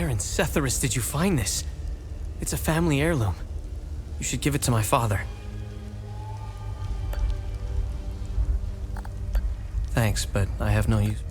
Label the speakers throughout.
Speaker 1: Where in Setharus did you find this? It's a family heirloom. You should give it to my father. Thanks, but I have no use.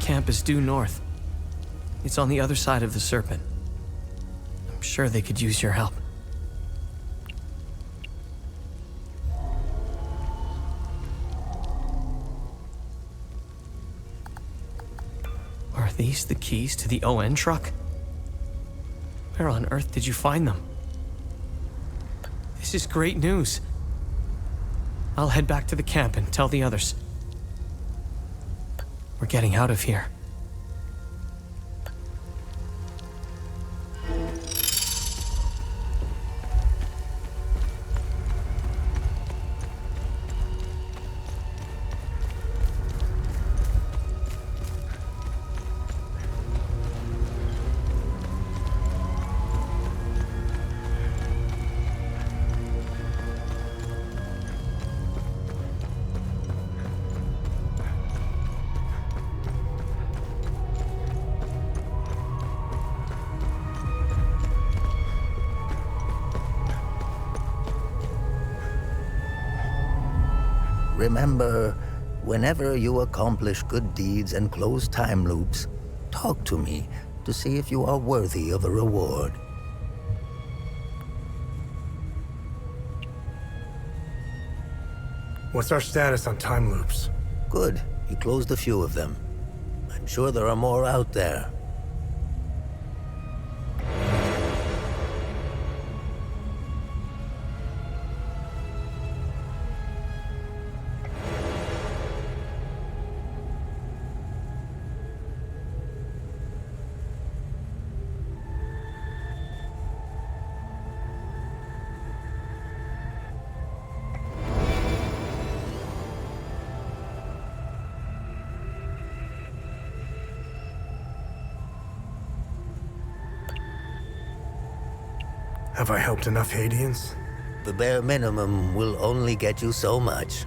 Speaker 1: Camp is due north. It's on the other side of the Serpent. I'm sure they could use your help. Are these the keys to the ON truck? Where on earth did you find them? This is great news. I'll head back to the camp and tell the others. We're getting out of here.
Speaker 2: Remember, whenever you accomplish good deeds and close time loops, talk to me to see if you are worthy of a reward.
Speaker 3: What's our status on time loops?
Speaker 2: Good. You closed a few of them. I'm sure there are more out there.
Speaker 3: Have I helped enough Haitians?
Speaker 2: The bare minimum will only get you so much.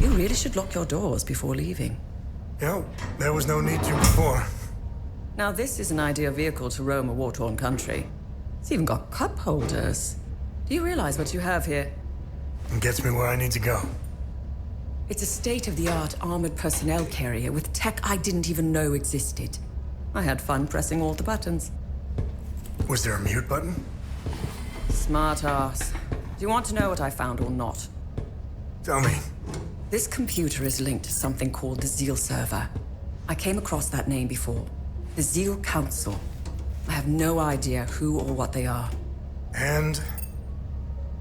Speaker 4: You really should lock your doors before leaving.
Speaker 3: Yeah, there was no need to before.
Speaker 4: Now this is an ideal vehicle to roam a war-torn country. It's even got cup holders. Do you realize what you have here?
Speaker 3: It gets me where I need to go.
Speaker 4: It's a state-of-the-art armored personnel carrier with tech I didn't even know existed. I had fun pressing all the buttons.
Speaker 3: Was there a mute button?
Speaker 4: Smart ass. Do you want to know what I found or not?
Speaker 3: Tell me.
Speaker 4: This computer is linked to something called the Zeal server. I came across that name before. The Zeal Council. I have no idea who or what they are.
Speaker 3: And?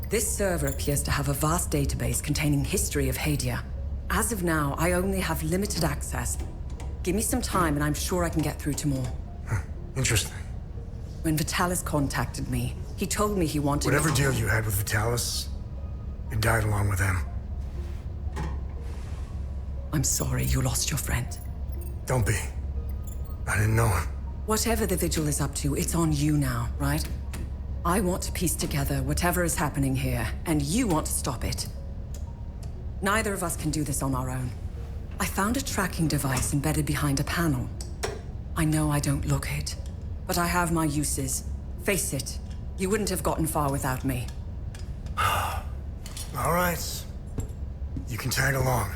Speaker 4: This server appears to have a vast database containing history of Hadia. As of now, I only have limited access. Give me some time and I'm sure I can get through to more.
Speaker 3: Interesting.
Speaker 4: When Vitalis contacted me, he told me he wanted...
Speaker 3: Whatever deal you had with Vitalis, it died along with him.
Speaker 4: I'm sorry you lost your friend.
Speaker 3: Don't be. I didn't know him.
Speaker 4: Whatever the Vigil is up to, it's on you now, right? I want to piece together whatever is happening here, and you want to stop it. Neither of us can do this on our own. I found a tracking device embedded behind a panel. I know I don't look it, but I have my uses. Face it, you wouldn't have gotten far without me.
Speaker 3: All right. You can tag along.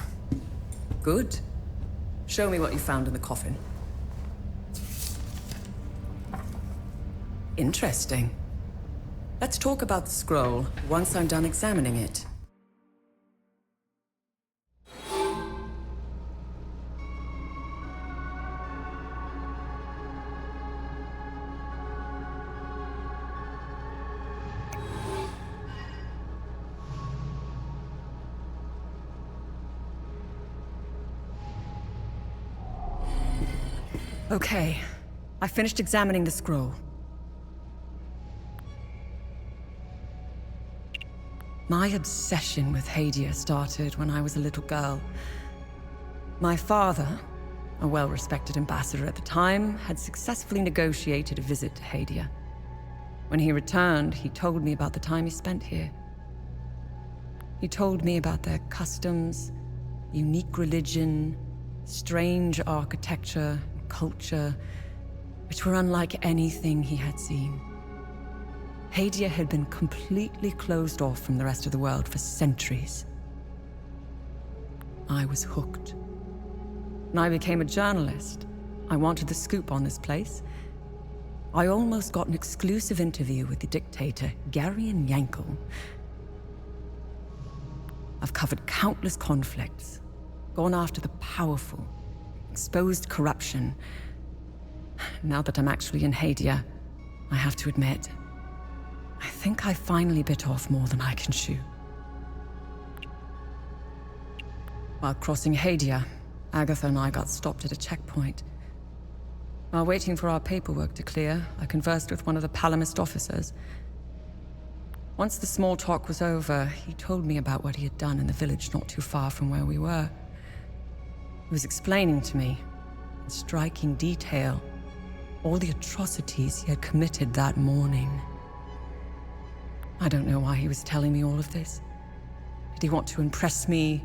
Speaker 4: Good. Show me what you found in the coffin. Interesting. Let's talk about the scroll once I'm done examining it. Okay, I finished examining the scroll. My obsession with Hadia started when I was a little girl. My father, a well-respected ambassador at the time, had successfully negotiated a visit to Hadia. When he returned, he told me about the time he spent here. He told me about their customs, unique religion, strange architecture, culture, which were unlike anything he had seen. Hadia had been completely closed off from the rest of the world for centuries. I was hooked. When I became a journalist, I wanted the scoop on this place. I almost got an exclusive interview with the dictator, Garion Yankel. I've covered countless conflicts, gone after the powerful, exposed corruption. Now that I'm actually in Hadia, I have to admit, I think I finally bit off more than I can chew. While crossing Hadia, Agatha and I got stopped at a checkpoint. While waiting for our paperwork to clear, I conversed with one of the Palamist officers. Once the small talk was over, he told me about what he had done in the village not too far from where we were. He was explaining to me, in striking detail, all the atrocities he had committed that morning. I don't know why he was telling me all of this. Did he want to impress me,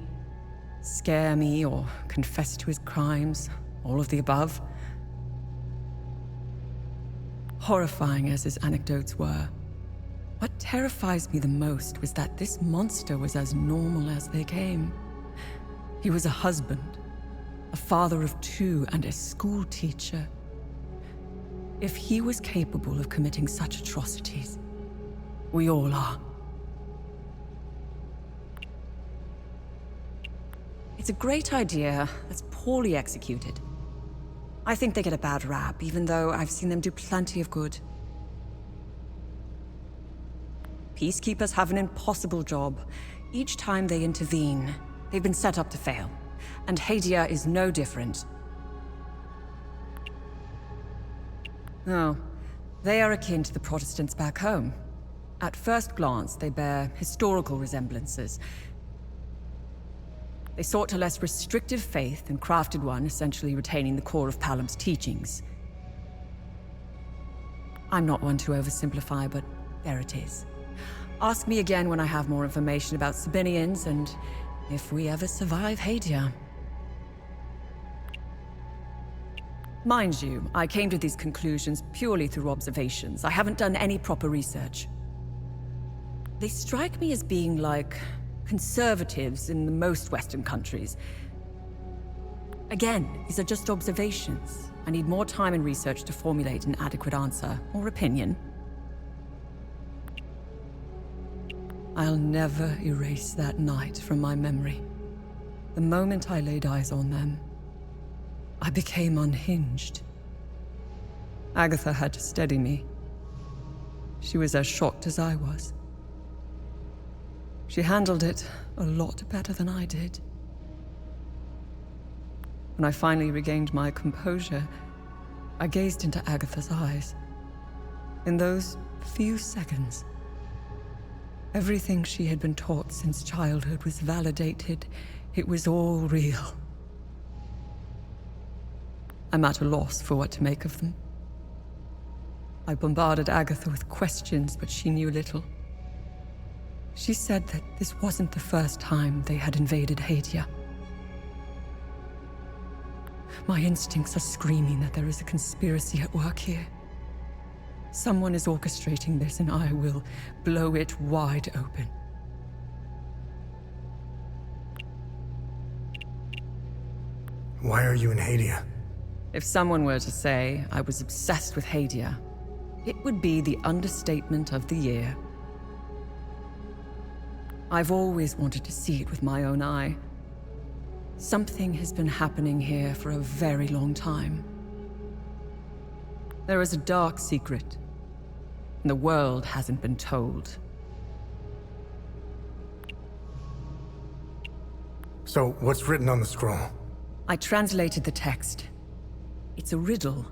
Speaker 4: scare me, or confess to his crimes? All of the above? Horrifying as his anecdotes were, what terrifies me the most was that this monster was as normal as they came. He was a husband, a father of 2, and a school teacher. If he was capable of committing such atrocities, we all are. It's a great idea that's poorly executed. I think they get a bad rap, even though I've seen them do plenty of good. Peacekeepers have an impossible job. Each time they intervene, they've been set up to fail. And Hadia is no different. No, they are akin to the Protestants back home. At first glance, they bear historical resemblances. They sought a less restrictive faith and crafted one, essentially retaining the core of Palam's teachings. I'm not one to oversimplify, but there it is. Ask me again when I have more information about Sabinians and if we ever survive Hadia. Mind you, I came to these conclusions purely through observations. I haven't done any proper research. They strike me as being like conservatives in the most Western countries. Again, these are just observations. I need more time and research to formulate an adequate answer or opinion. I'll never erase that night from my memory. The moment I laid eyes on them, I became unhinged. Agatha had to steady me. She was as shocked as I was. She handled it a lot better than I did. When I finally regained my composure, I gazed into Agatha's eyes. In those few seconds, everything she had been taught since childhood was validated. It was all real. I'm at a loss for what to make of them. I bombarded Agatha with questions, but she knew little. She said that this wasn't the first time they had invaded Hadia. My instincts are screaming that there is a conspiracy at work here. Someone is orchestrating this, and I will blow it wide open.
Speaker 3: Why are you in Hadia?
Speaker 4: If someone were to say I was obsessed with Hadia, it would be the understatement of the year. I've always wanted to see it with my own eye. Something has been happening here for a very long time. There is a dark secret, and the world hasn't been told.
Speaker 3: So, what's written on the scroll?
Speaker 4: I translated the text. It's a riddle.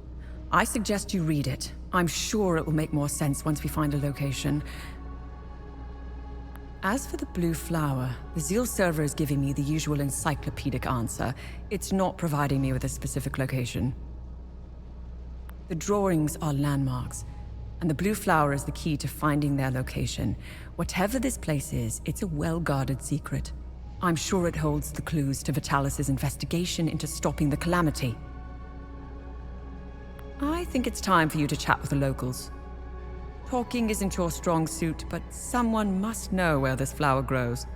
Speaker 4: I suggest you read it. I'm sure it will make more sense once we find a location. As for the blue flower, the Zeal server is giving me the usual encyclopedic answer. It's not providing me with a specific location. The drawings are landmarks, and the blue flower is the key to finding their location. Whatever this place is, it's a well-guarded secret. I'm sure it holds the clues to Vitalis' investigation into stopping the calamity. I think it's time for you to chat with the locals. Talking isn't your strong suit, but someone must know where this flower grows.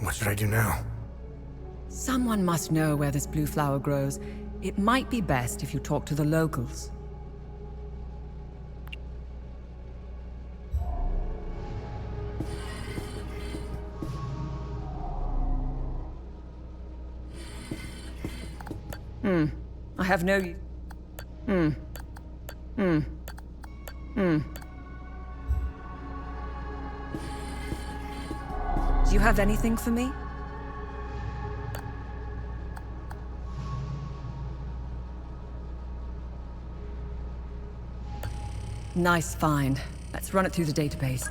Speaker 3: What should I do now?
Speaker 4: Someone must know where this blue flower grows. It might be best if you talk to the locals. I have no... Do you have anything for me? Nice find. Let's run it through the database.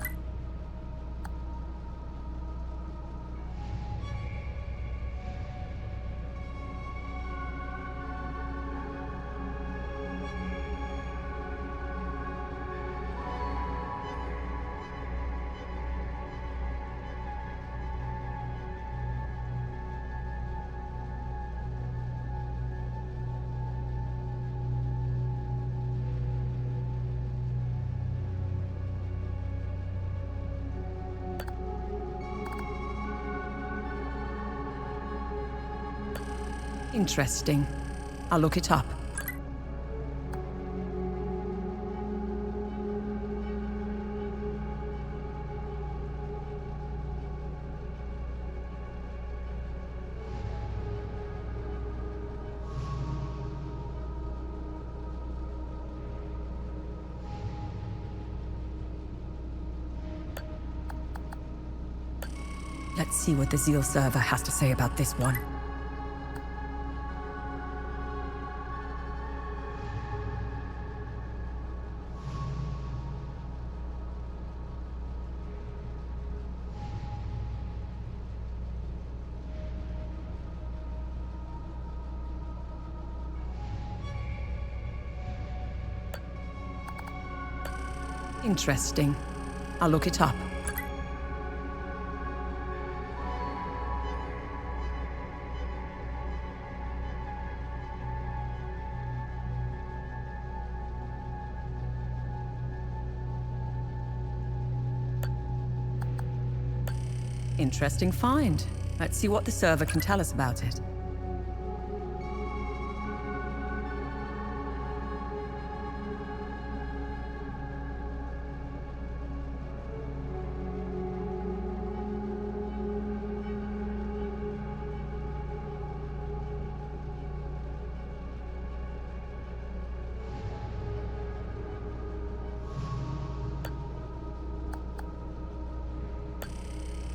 Speaker 4: Interesting. I'll look it up. Let's see what the Zeal server has to say about this one. Interesting. I'll look it up. Interesting find. Let's see what the server can tell us about it.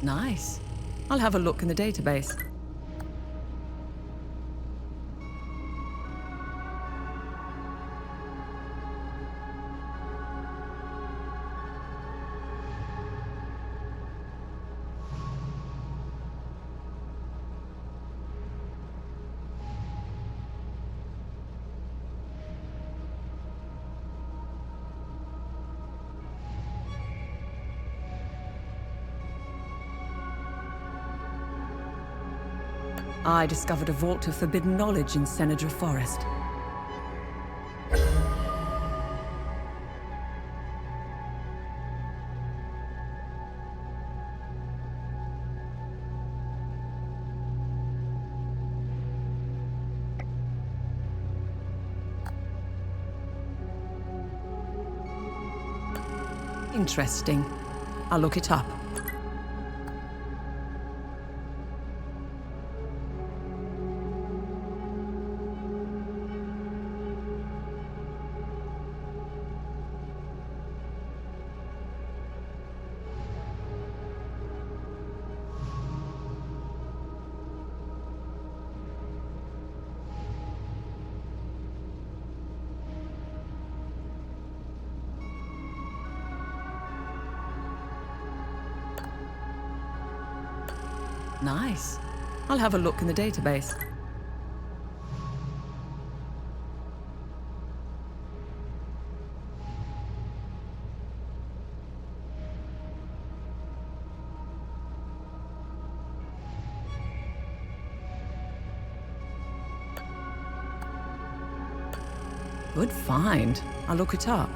Speaker 4: Nice. I'll have a look in the database. I discovered a vault of forbidden knowledge in Senegal Forest. Interesting. I'll look it up. Nice. I'll have a look in the database. Good find. I'll look it up.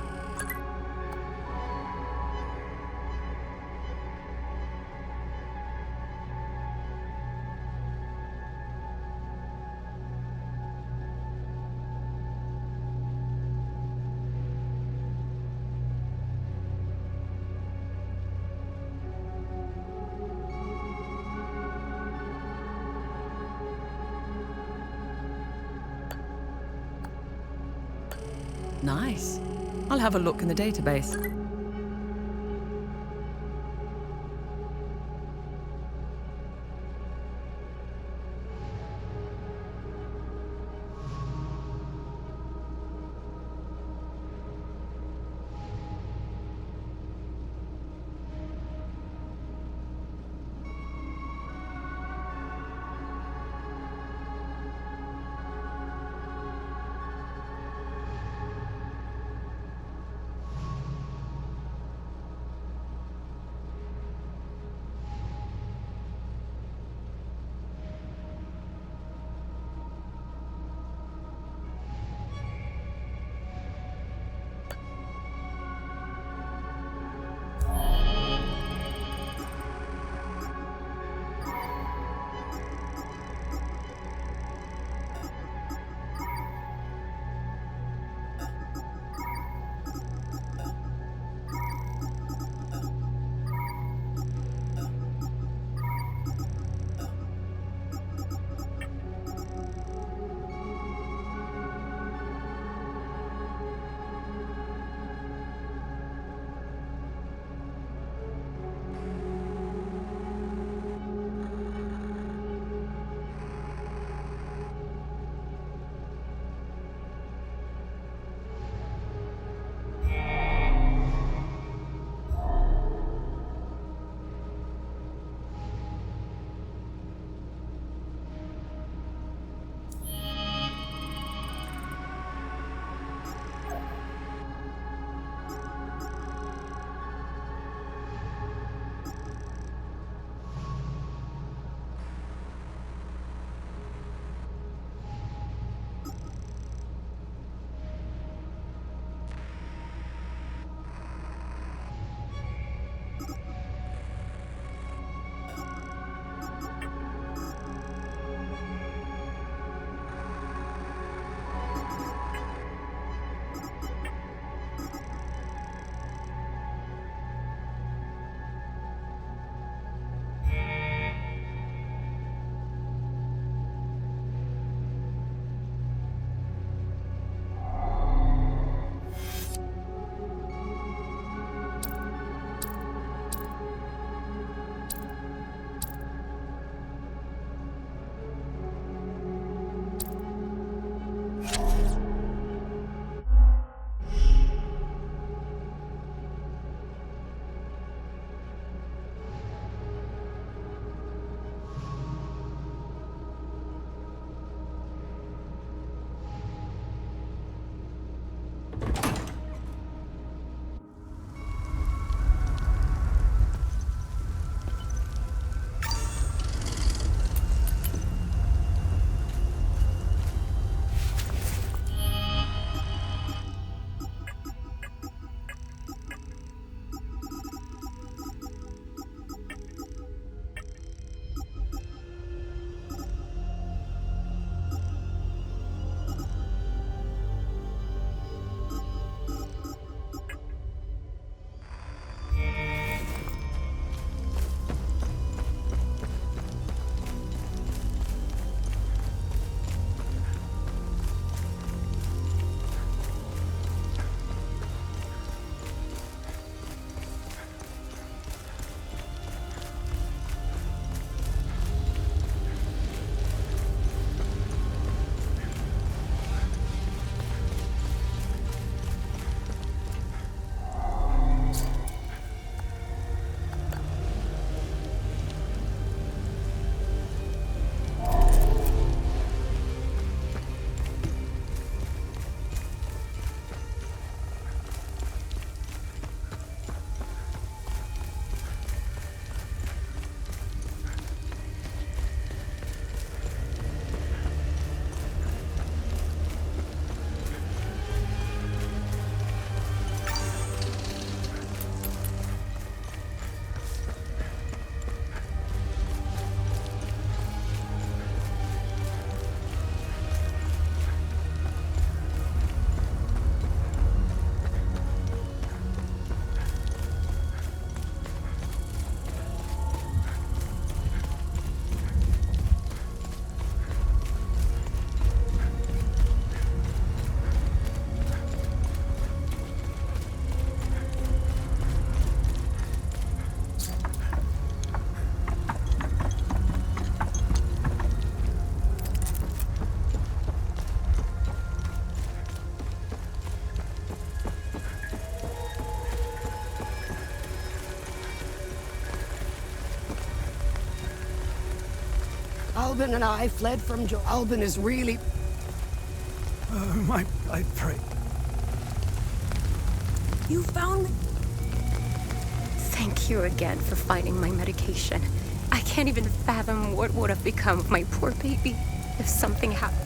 Speaker 4: Nice. I'll have a look in the database.
Speaker 5: Albin and I fled from Albin is really...
Speaker 3: I pray.
Speaker 5: You found me?
Speaker 6: Thank you again for finding my medication. I can't even fathom what would have become of my poor baby if something happened.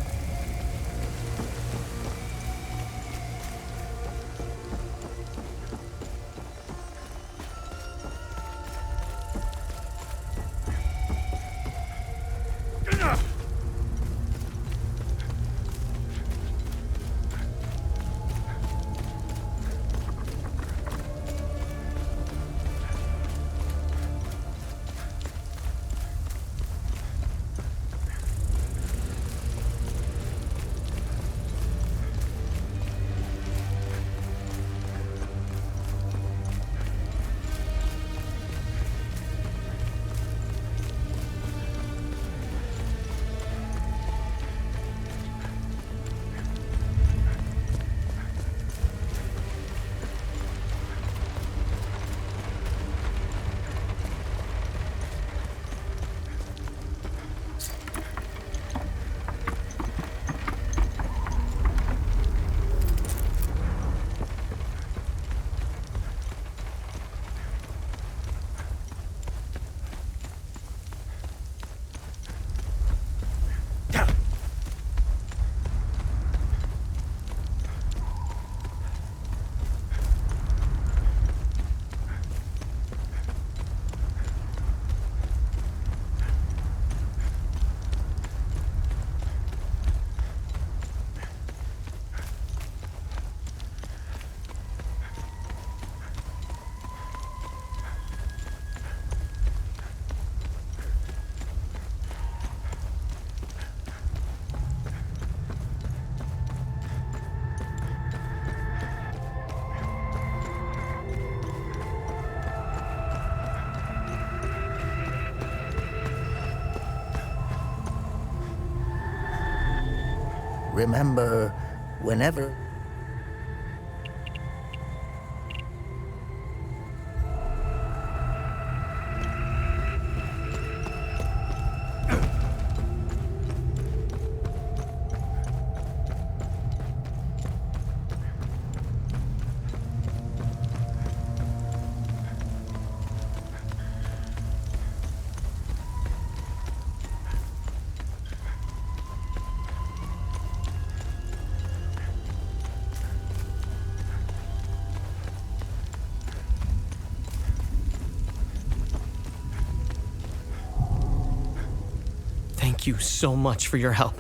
Speaker 2: Remember, whenever...
Speaker 1: Thank you so much for your help.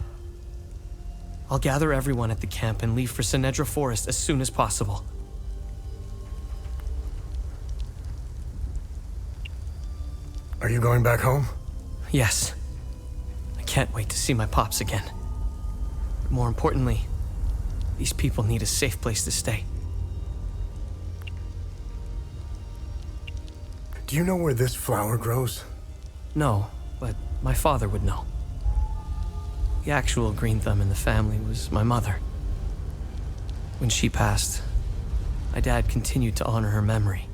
Speaker 1: I'll gather everyone at the camp and leave for Sinedra Forest as soon as possible.
Speaker 3: Are you going back home?
Speaker 1: Yes. I can't wait to see my pops again. More importantly, these people need a safe place to stay.
Speaker 3: Do you know where this flower grows?
Speaker 1: No, but my father would know. The actual green thumb in the family was my mother. When she passed, my dad continued to honor her memory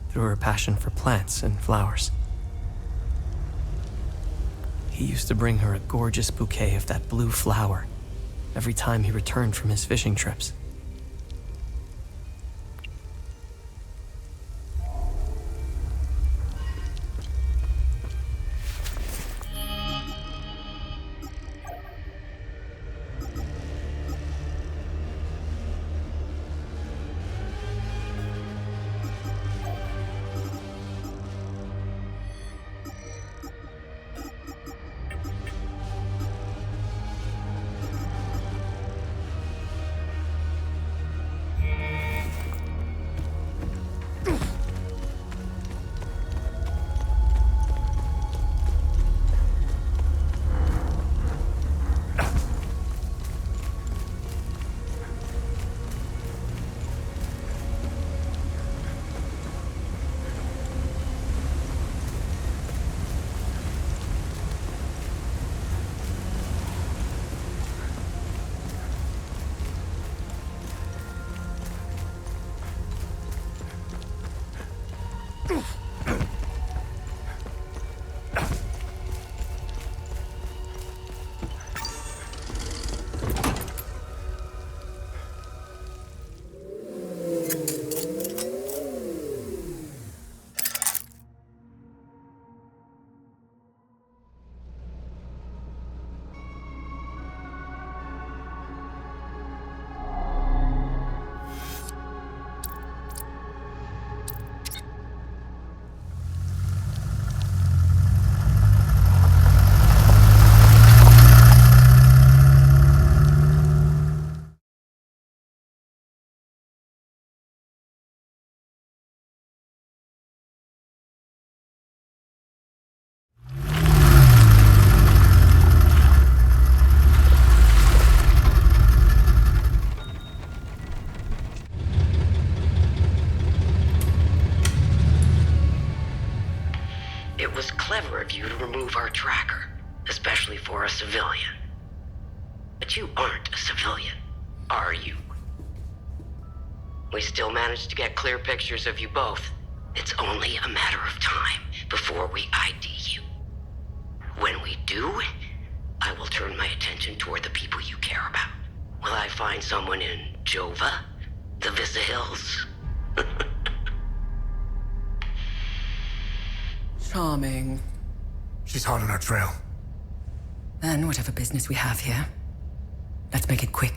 Speaker 1: through her passion for plants and flowers. He used to bring her a gorgeous bouquet of that blue flower every time he returned from his fishing trips.
Speaker 7: It was clever of you to remove our tracker, especially for a civilian. But you aren't a civilian, are you? We still managed to get clear pictures of you both. It's only a matter of time before we ID you. When we do, I will turn my attention toward the people you care about. Will I find someone in Jova? The Vista Hills?
Speaker 4: Charming.
Speaker 3: She's hot on our trail.
Speaker 4: Then whatever business we have here, let's make it quick.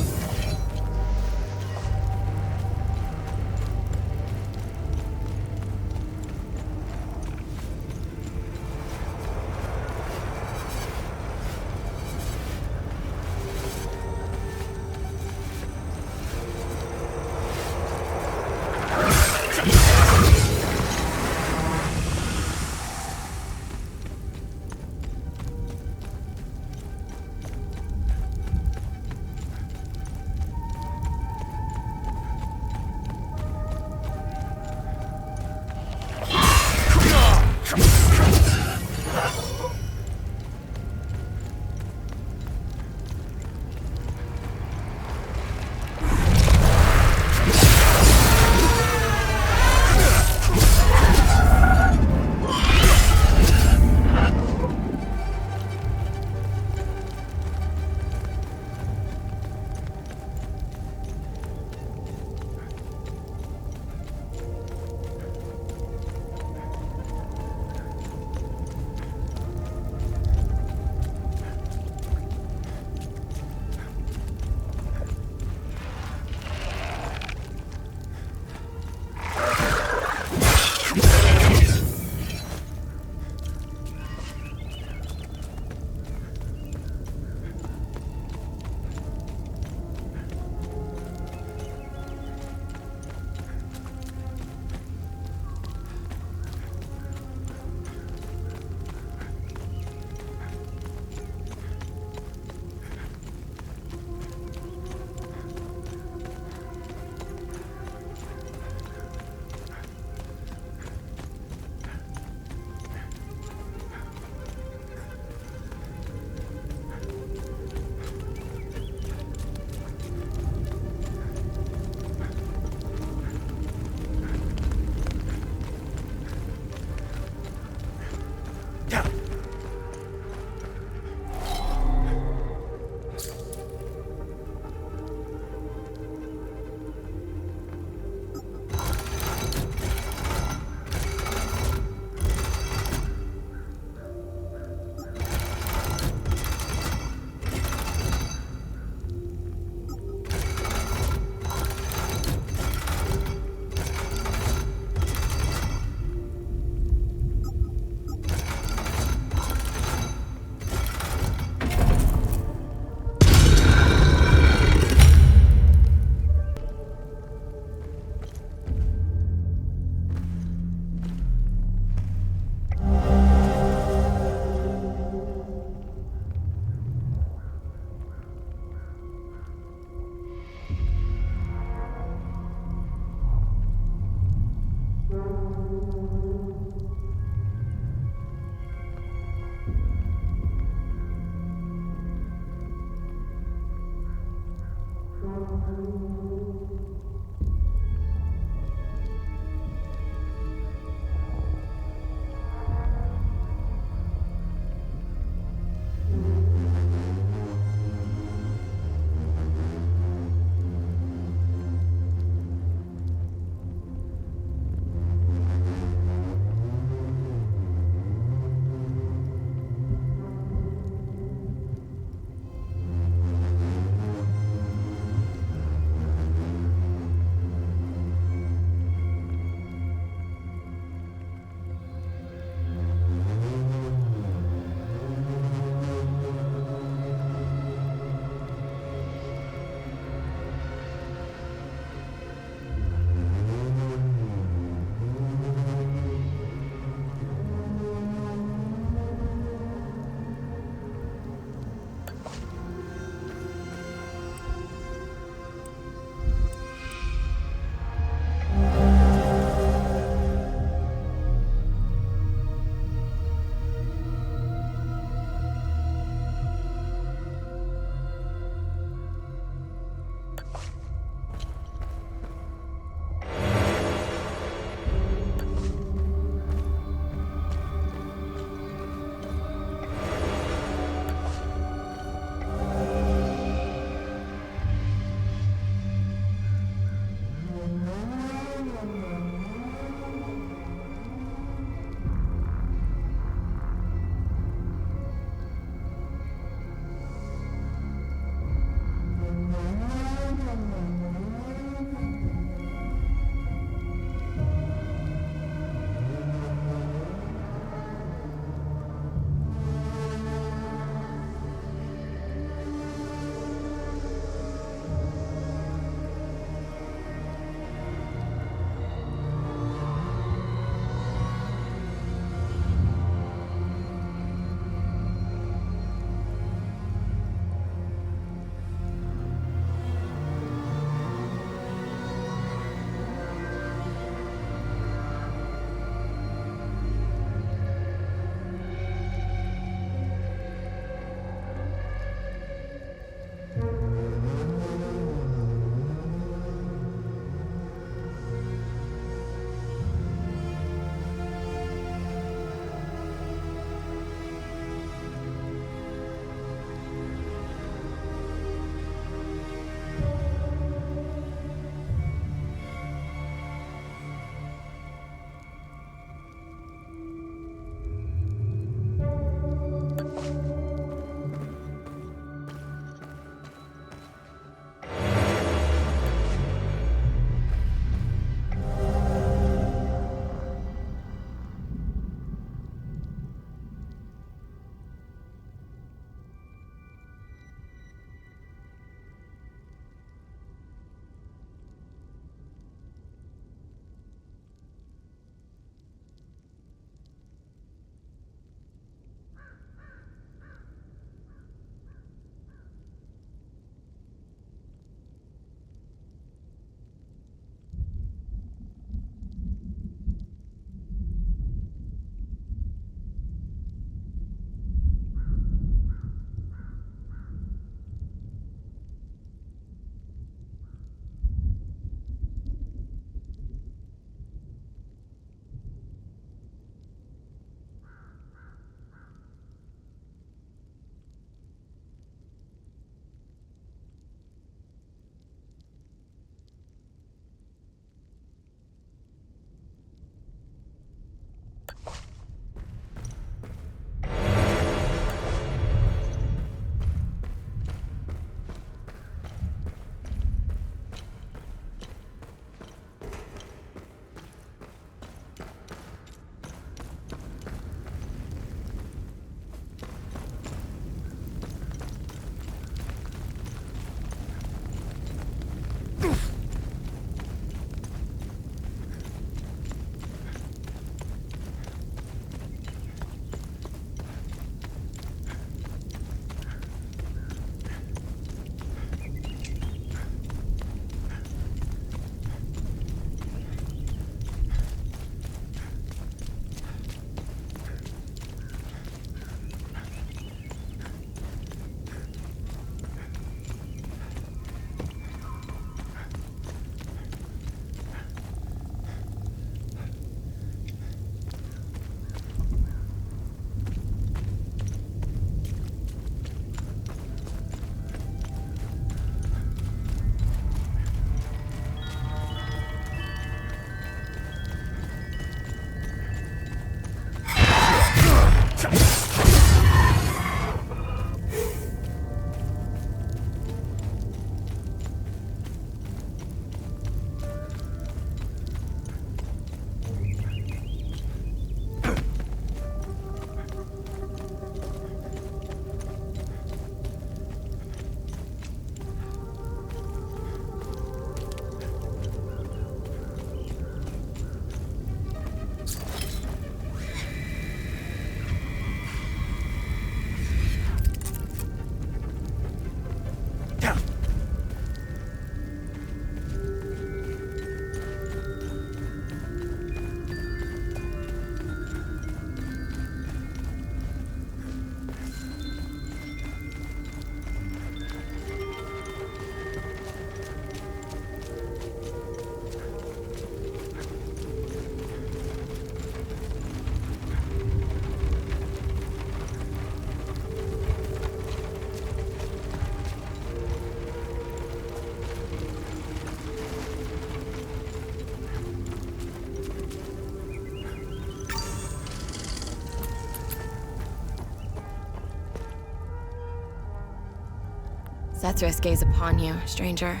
Speaker 8: Death risk gaze upon you, stranger.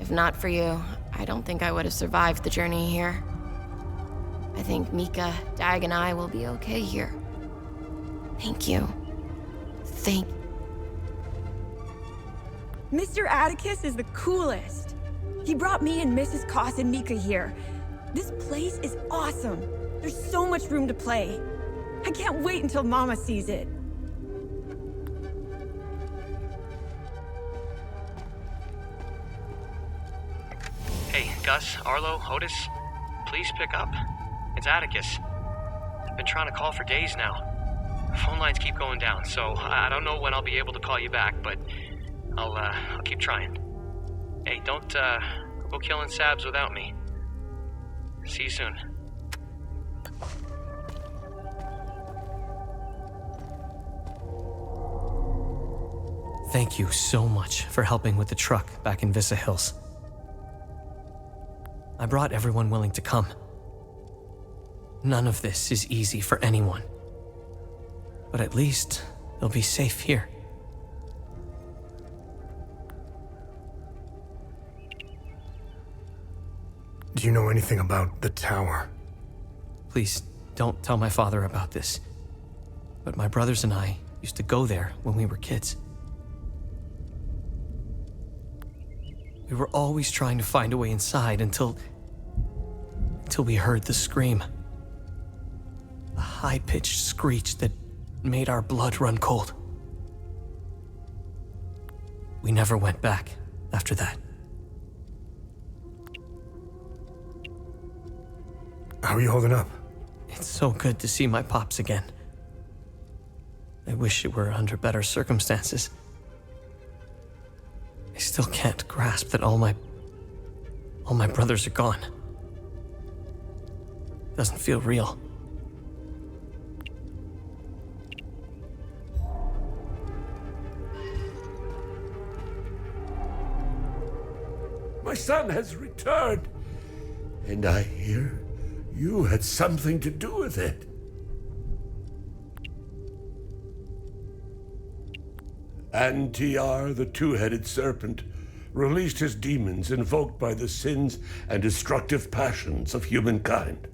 Speaker 8: If not for you, I don't think I would have survived the journey here. I think Mika, Dag, and I will be okay here. Thank you. Thank you.
Speaker 9: Mr. Atticus is the coolest. He brought me and Mrs. Koss and Mika here. This place is awesome. There's so much room to play. I can't wait until Mama sees it.
Speaker 1: Hey, Gus, Arlo, Otis, please pick up. It's Atticus. I've been trying to call for days now. Phone lines keep going down, so I don't know when I'll be able to call you back, but I'll keep trying. Hey, don't go killing Sabs without me. See you soon. Thank you so much for helping with the truck back in Vista Hills. I brought everyone willing to come. None of this is easy for anyone. But at least they'll be safe here.
Speaker 3: Do you know anything about the tower?
Speaker 1: Please don't tell my father about this. But my brothers and I used to go there when we were kids. We were always trying to find a way inside until we heard the scream. A high-pitched screech that made our blood run cold. We never went back after that.
Speaker 3: How are you holding up?
Speaker 1: It's so good to see my pops again. I wish it were under better circumstances. I still can't grasp that all my brothers are gone. Doesn't feel real.
Speaker 10: My son has returned, and I hear you had something to do with it. Antiar, the two-headed serpent, released his demons invoked by the sins and destructive passions of humankind.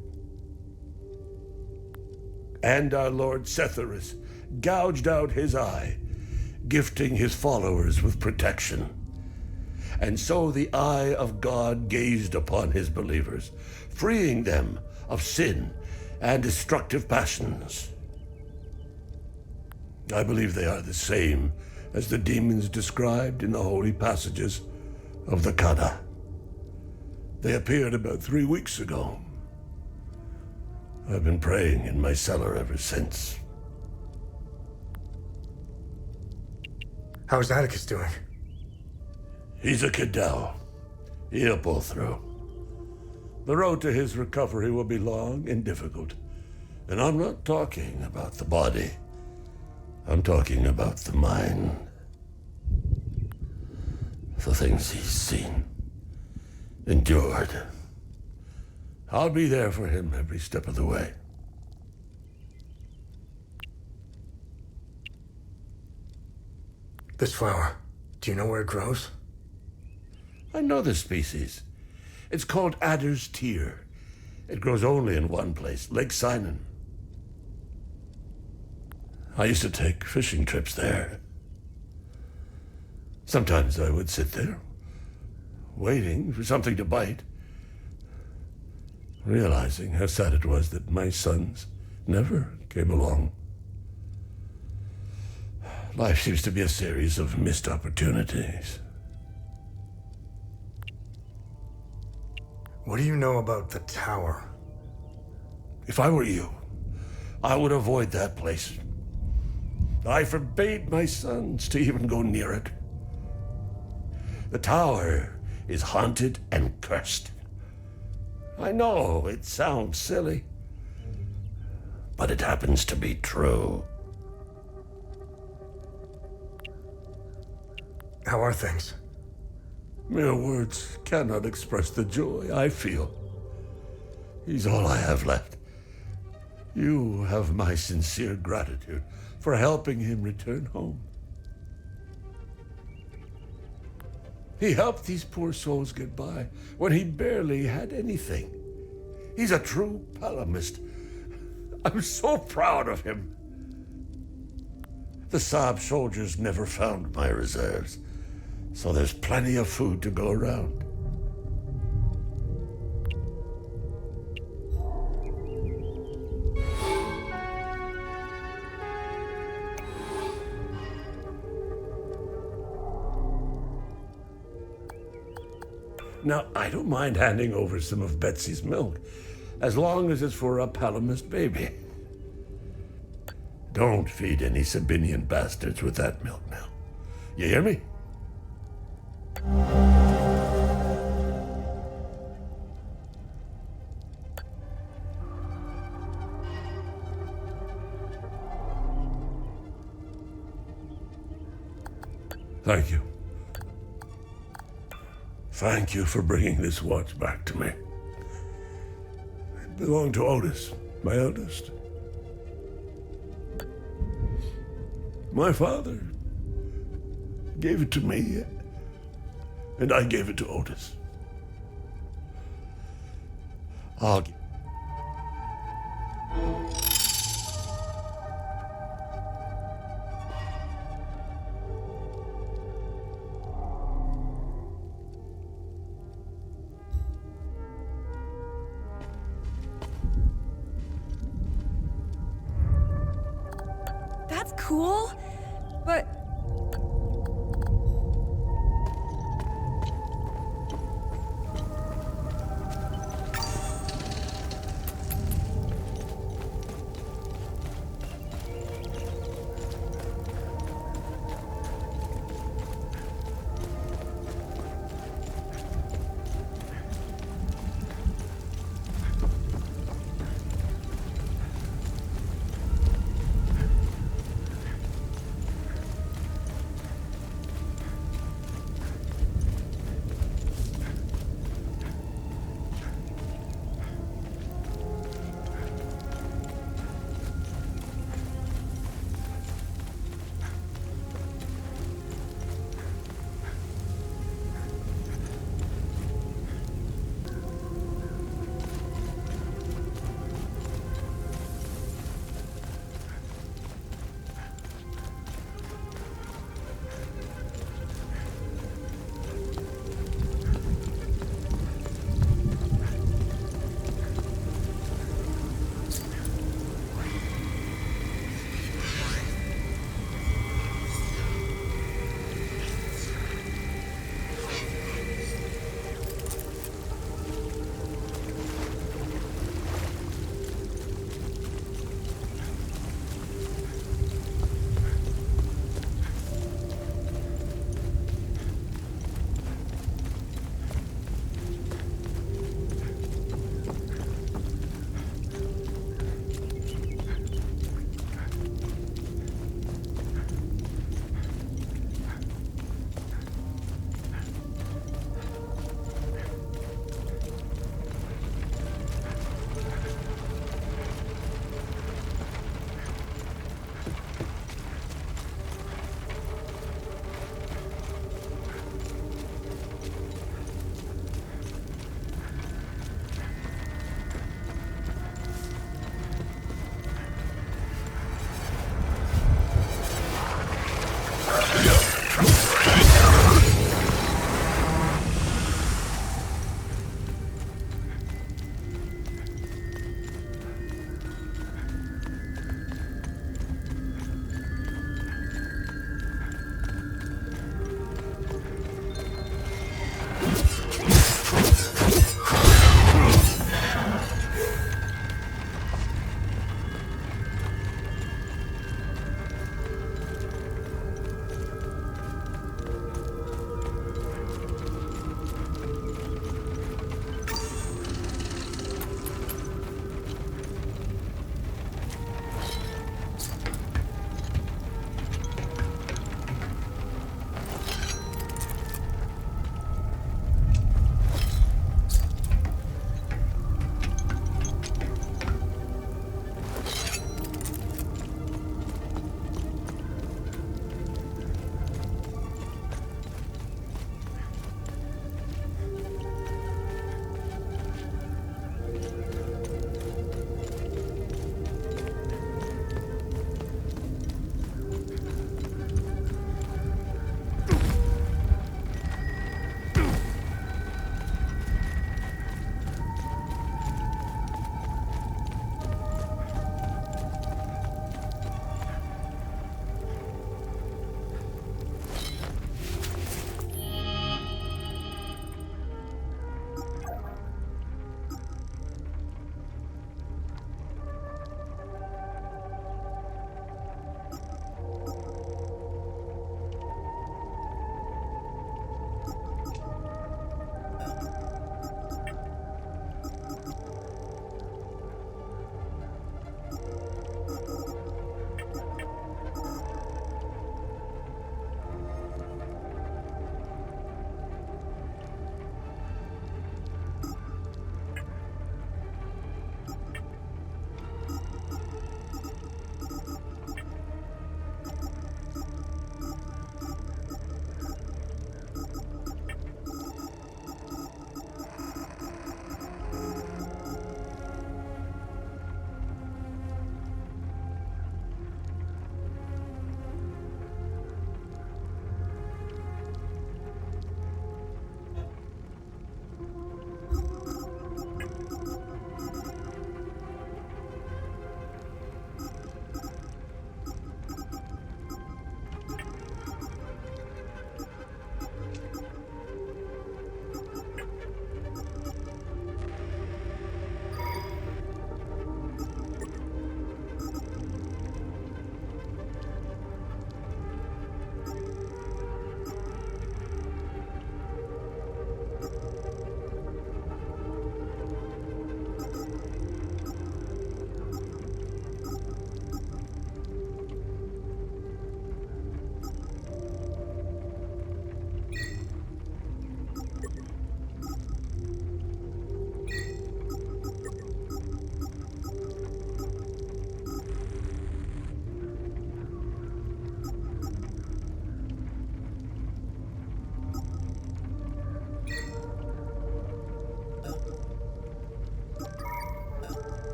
Speaker 10: And our Lord Setherus gouged out his eye, gifting his followers with protection. And so the eye of God gazed upon his believers, freeing them of sin and destructive passions. I believe they are the same as the demons described in the holy passages of the Kada. They appeared about 3 weeks ago. I've been praying in my cellar ever since.
Speaker 3: How's Atticus doing?
Speaker 10: He's a kid now. He'll pull through. The road to his recovery will be long and difficult. And I'm not talking about the body. I'm talking about the mind. The things he's seen, endured. I'll be there for him every step of the way.
Speaker 3: This flower, do you know where it grows?
Speaker 10: I know the species. It's called Adder's Tear. It grows only in one place, Lake Sinon. I used to take fishing trips there. Sometimes I would sit there, waiting for something to bite, realizing how sad it was that my sons never came along. Life seems to be a series of missed opportunities.
Speaker 3: What do you know about the tower?
Speaker 10: If I were you, I would avoid that place. I forbade my sons to even go near it. The tower is haunted and cursed. I know it sounds silly, but it happens to be true.
Speaker 3: How are things?
Speaker 10: Mere words cannot express the joy I feel. He's all I have left. You have my sincere gratitude for helping him return home. He helped these poor souls get by when he barely had anything. He's a true Palamist. I'm so proud of him. The Saab soldiers never found my reserves, so there's plenty of food to go around. Now, I don't mind handing over some of Betsy's milk, as long as it's for a Palamist baby. Don't feed any Sabinian bastards with that milk now. You hear me? Thank you. Thank you for bringing this watch back to me. It belonged to Otis, my eldest. My father gave it to me, and I gave it to Otis. I'll give.
Speaker 9: That's cool, but...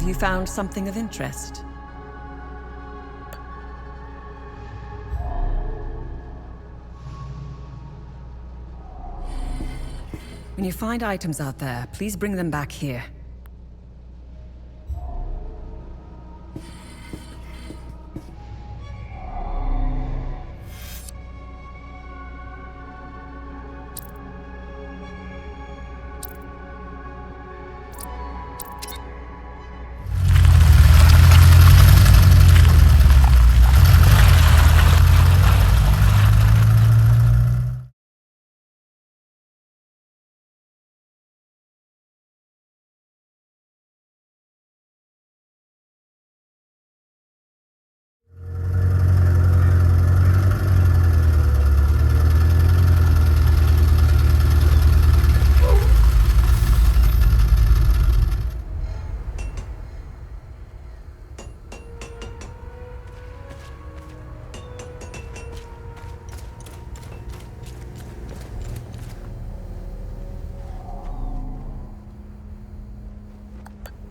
Speaker 4: you found something of interest? When you find items out there, please bring them back here.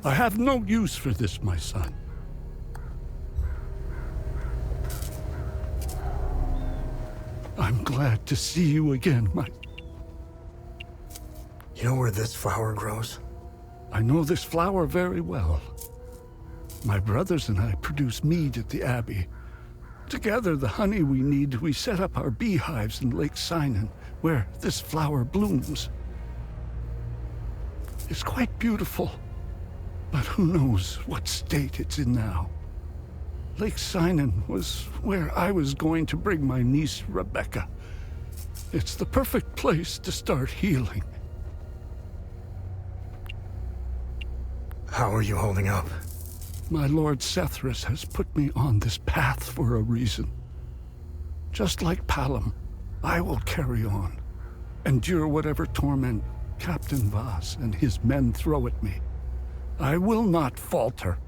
Speaker 11: I have no use for this, my son. I'm glad to see you again, my...
Speaker 3: You know where this flower grows?
Speaker 11: I know this flower very well. My brothers and I produce mead at the Abbey. Together, the honey we need, we set up our beehives in Lake Sinan, where this flower blooms. It's quite beautiful, but who knows what state it's in now. Lake Sinan was where I was going to bring my niece, Rebecca. It's the perfect place to start healing.
Speaker 3: How are you holding up?
Speaker 11: My Lord Sethras has put me on this path for a reason. Just like Palom, I will carry on, endure whatever torment Captain Voss and his men throw at me. I will not falter.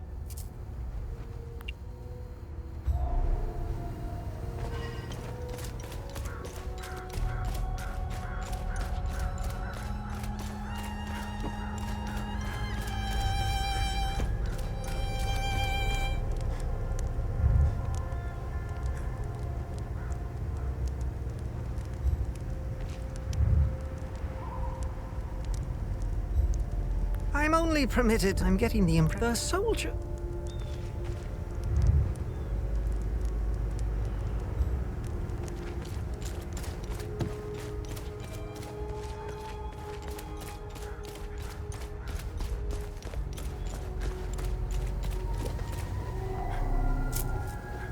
Speaker 2: I'm only permitted. I'm getting the soldier.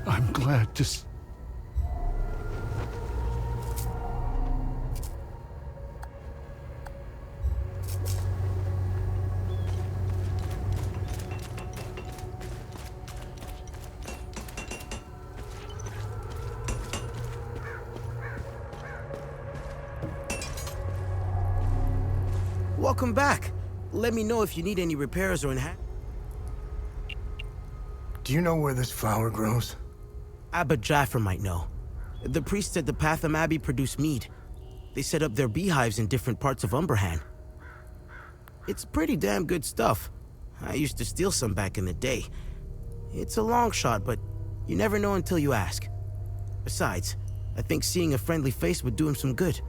Speaker 11: I'm glad to
Speaker 12: Welcome back. Let me know if you need any repairs or
Speaker 3: Do you know where this flower grows?
Speaker 12: Abba Jaffer might know. The priests at the Patham Abbey produce mead. They set up their beehives in different parts of Umberhan. It's pretty damn good stuff. I used to steal some back in the day. It's a long shot, but you never know until you ask. Besides, I think seeing a friendly face would do him some good.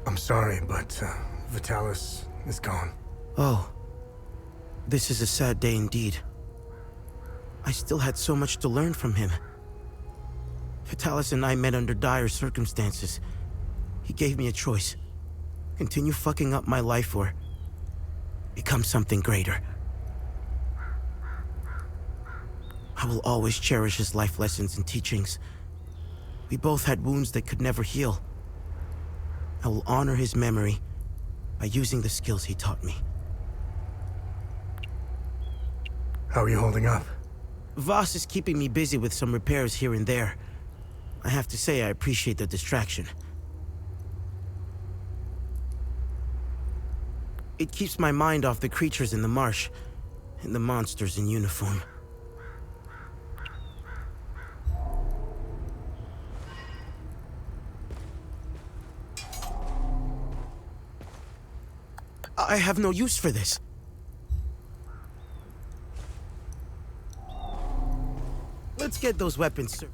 Speaker 3: I'm sorry, but Vitalis is gone.
Speaker 12: Oh. This is a sad day indeed. I still had so much to learn from him. Vitalis and I met under dire circumstances. He gave me a choice. Continue fucking up my life or become something greater. I will always cherish his life lessons and teachings. We both had wounds that could never heal. I will honor his memory by using the skills he taught me.
Speaker 3: How are you holding up?
Speaker 12: Voss is keeping me busy with some repairs here and there. I have to say I appreciate the distraction. It keeps my mind off the creatures in the marsh and the monsters in uniform. I have no use for this. Let's get those weapons, sir.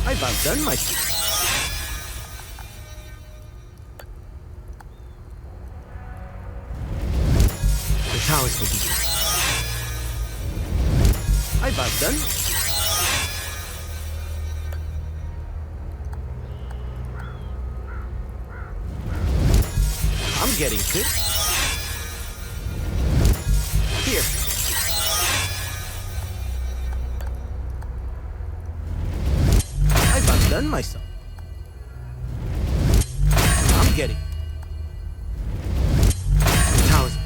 Speaker 12: I've outdone myself. The towers will be here. I've outdone. I'm getting good. Here. Done myself. I'm getting towers.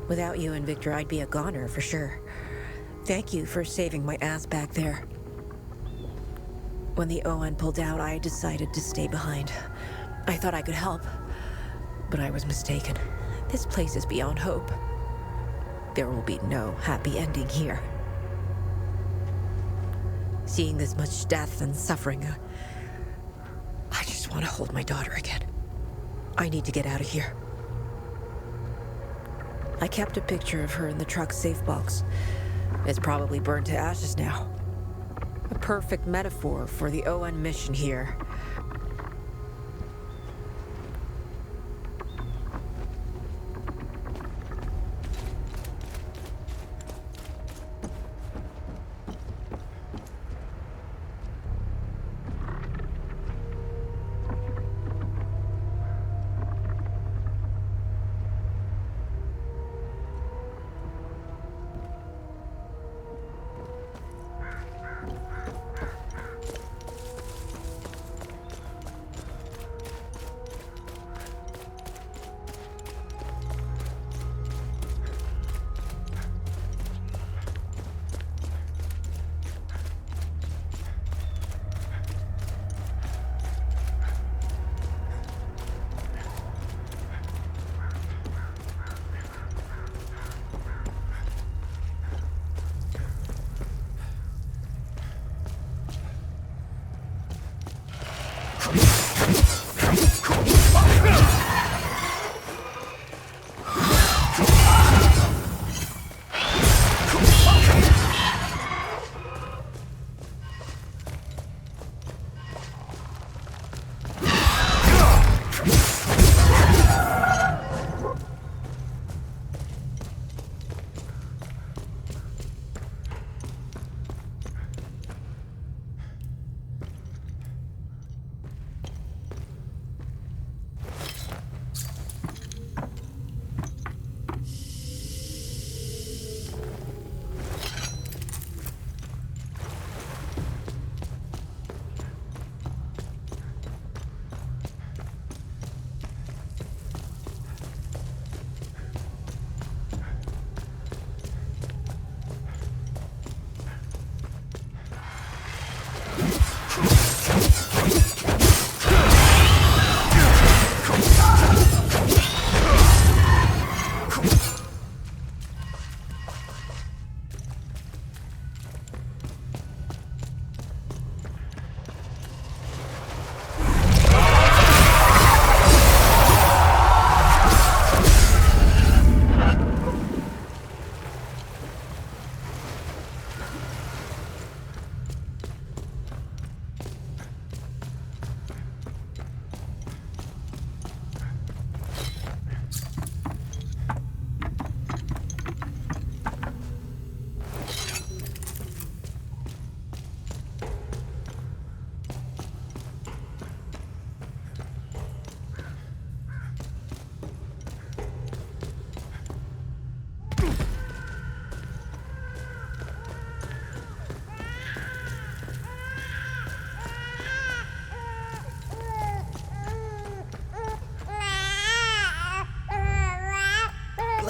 Speaker 13: Without you and Victor, I'd be a goner for sure. Thank you for saving my ass back there. When the ON pulled out, I decided to stay behind. I thought I could help, but I was mistaken. This place is beyond hope. There will be no happy ending here. Seeing this much death and suffering, I just want to hold my daughter again. I need to get out of here. I kept a picture of her in the truck's safe box. It's probably burned to ashes now. A perfect metaphor for the ON mission here.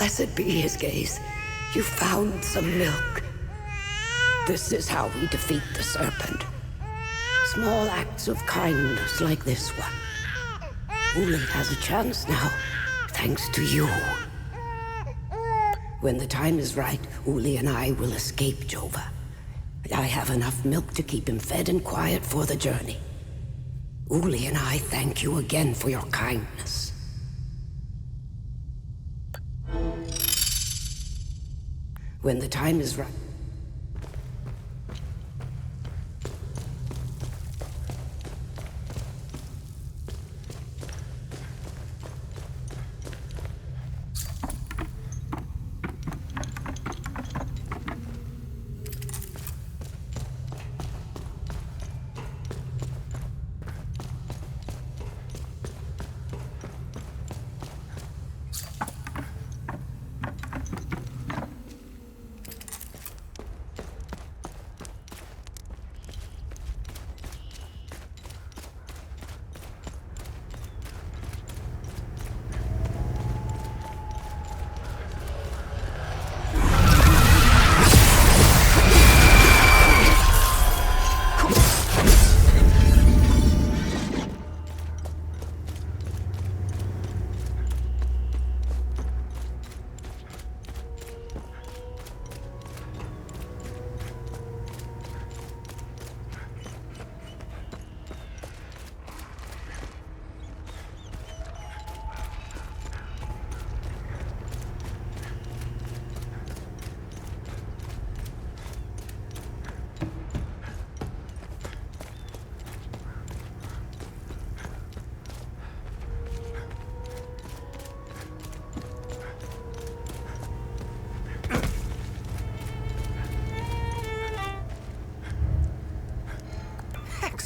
Speaker 5: Blessed be his gaze. You found some milk. This is how we defeat the serpent. Small acts of kindness like this one. Uli has a chance now, thanks to you. When the time is right, Uli and I will escape Jova. I have enough milk to keep him fed and quiet for the journey. Uli and I thank you again for your kindness. When the time is right.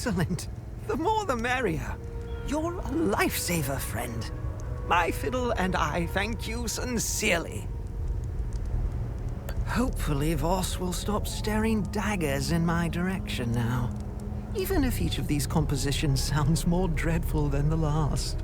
Speaker 14: Excellent. The more the merrier. You're a lifesaver, friend. My fiddle and I thank you sincerely. Hopefully Voss will stop staring daggers in my direction now. Even if each of these compositions sounds more dreadful than the last.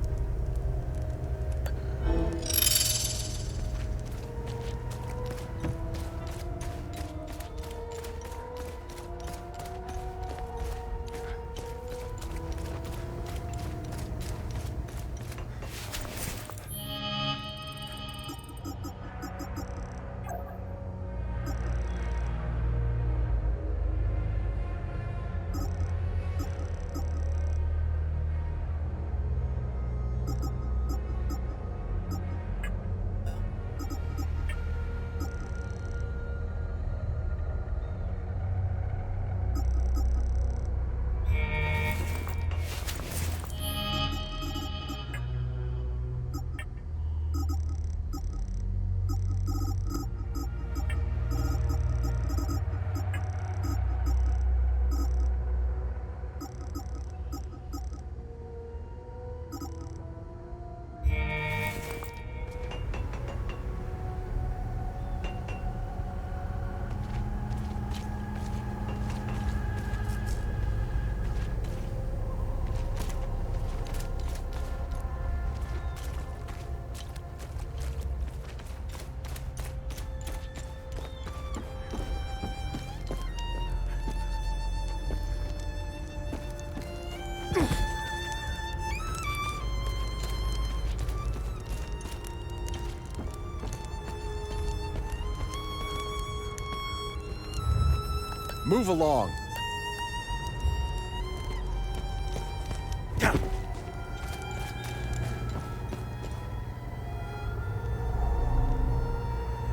Speaker 15: Move along.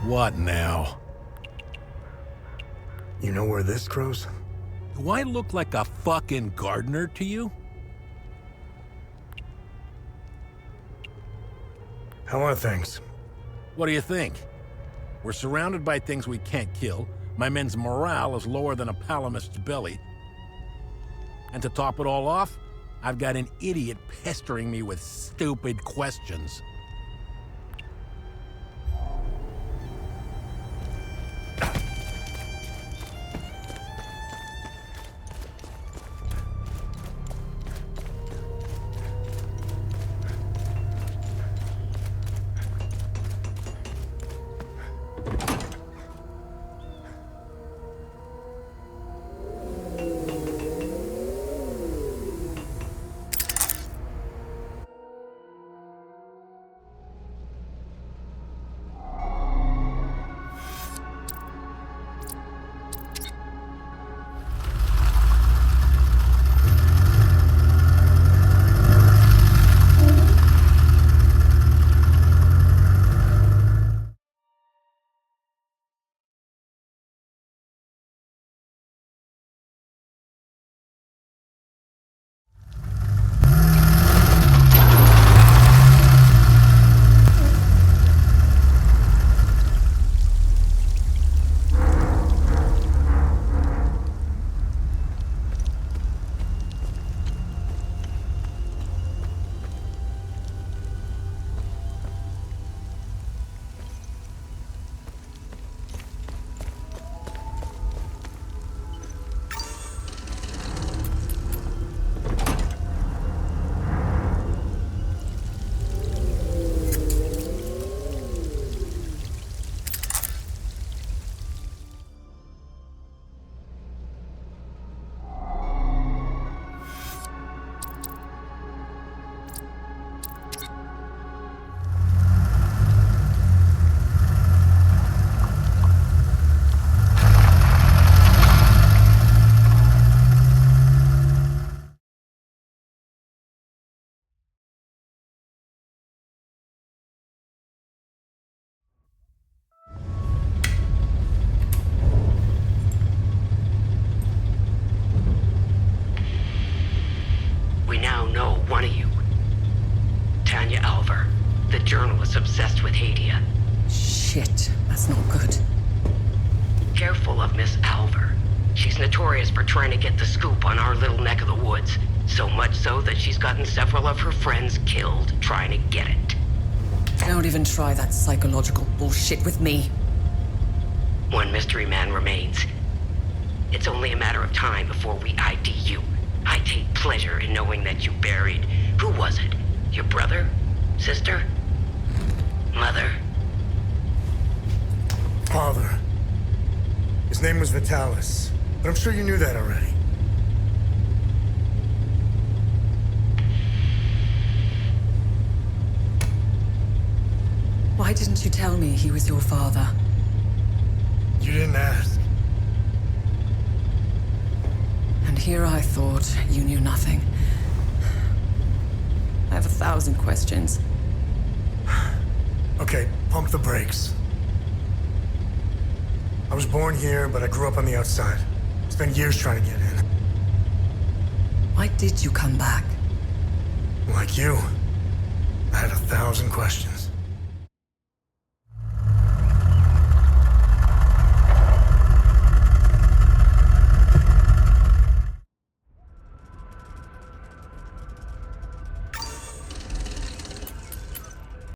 Speaker 10: What now?
Speaker 3: You know where this grows?
Speaker 10: Do I look like a fucking gardener to you?
Speaker 3: How are things?
Speaker 10: What do you think? We're surrounded by things we can't kill. My men's morale is lower than a palamist's belly. And to top it all off, I've got an idiot pestering me with stupid questions.
Speaker 7: obsessed with Hadia.
Speaker 4: Shit, that's not good.
Speaker 7: Careful of Miss Alver. She's notorious for trying to get the scoop on our little neck of the woods. So much so that she's gotten several of her friends killed trying to get it.
Speaker 4: Don't even try that psychological bullshit with me.
Speaker 7: One mystery man remains. It's only a matter of time before we ID you. I take pleasure in knowing that you buried... Who was it? Your brother? Sister? Mother?
Speaker 3: Father. His name was Vitalis, but I'm sure you knew that already.
Speaker 4: Why didn't you tell me he was your father?
Speaker 3: You didn't ask.
Speaker 4: And here I thought you knew nothing. I have 1,000 questions.
Speaker 3: Okay, pump the brakes. I was born here, but I grew up on the outside. Spent years trying to get in.
Speaker 4: Why did you come back?
Speaker 3: Like you, I had 1,000 questions.